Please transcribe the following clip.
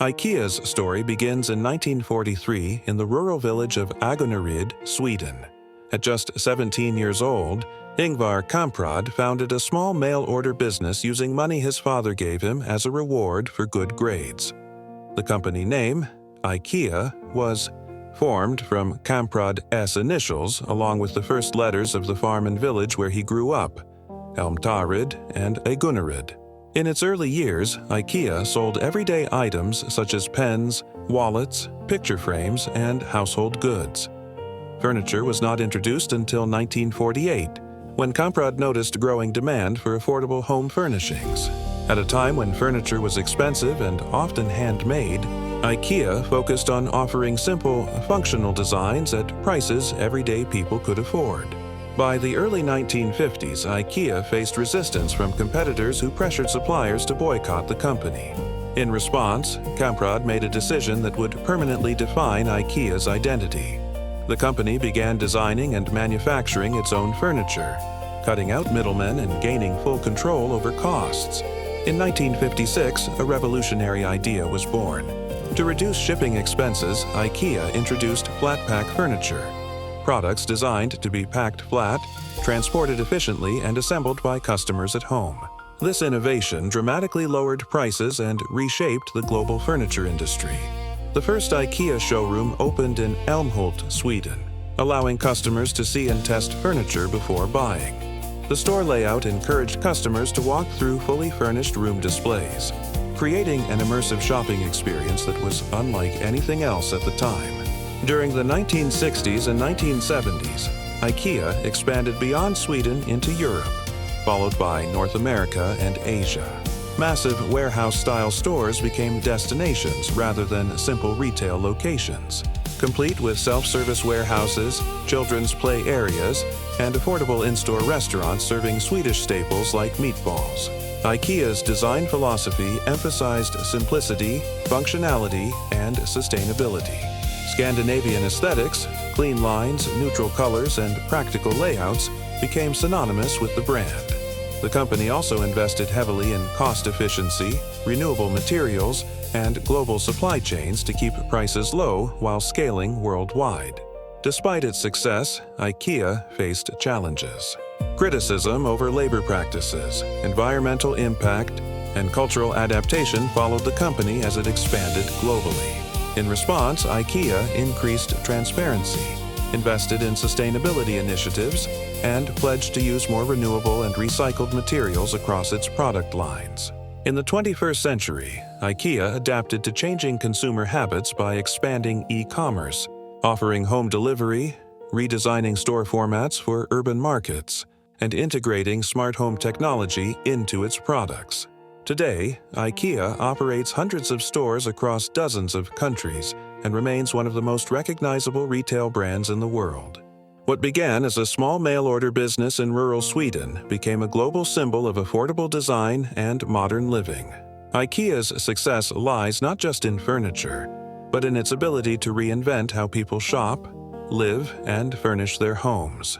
IKEA's story begins in 1943 in the rural village of Agunnaryd, Sweden. At just 17 years old, Ingvar Kamprad founded a small mail-order business using money his father gave him as a reward for good grades. The company name, IKEA, was formed from Kamprad's initials along with the first letters of the farm and village where he grew up, Elmtaryd and Agunnaryd. In its early years, IKEA sold everyday items such as pens, wallets, picture frames, and household goods. Furniture was not introduced until 1948, when Kamprad noticed growing demand for affordable home furnishings. At a time when furniture was expensive and often handmade, IKEA focused on offering simple, functional designs at prices everyday people could afford. By the early 1950s, IKEA faced resistance from competitors who pressured suppliers to boycott the company. In response, Kamprad made a decision that would permanently define IKEA's identity. The company began designing and manufacturing its own furniture, cutting out middlemen and gaining full control over costs. In 1956, a revolutionary idea was born. To reduce shipping expenses, IKEA introduced flat-pack furniture, products designed to be packed flat, transported efficiently, and assembled by customers at home. This innovation dramatically lowered prices and reshaped the global furniture industry. The first IKEA showroom opened in Älmhult, Sweden, allowing customers to see and test furniture before buying. The store layout encouraged customers to walk through fully furnished room displays, creating an immersive shopping experience that was unlike anything else at the time. During the 1960s and 1970s, IKEA expanded beyond Sweden into Europe, followed by North America and Asia. Massive warehouse-style stores became destinations rather than simple retail locations, complete with self-service warehouses, children's play areas, and affordable in-store restaurants serving Swedish staples like meatballs. IKEA's design philosophy emphasized simplicity, functionality, and sustainability. Scandinavian aesthetics, clean lines, neutral colors, and practical layouts became synonymous with the brand. The company also invested heavily in cost efficiency, renewable materials, and global supply chains to keep prices low while scaling worldwide. Despite its success, IKEA faced challenges. Criticism over labor practices, environmental impact, and cultural adaptation followed the company as it expanded globally. In response, IKEA increased transparency, invested in sustainability initiatives, and pledged to use more renewable and recycled materials across its product lines. In the 21st century, IKEA adapted to changing consumer habits by expanding e-commerce, offering home delivery, redesigning store formats for urban markets, and integrating smart home technology into its products. Today, IKEA operates hundreds of stores across dozens of countries and remains one of the most recognizable retail brands in the world. What began as a small mail-order business in rural Sweden became a global symbol of affordable design and modern living. IKEA's success lies not just in furniture, but in its ability to reinvent how people shop, live, and furnish their homes.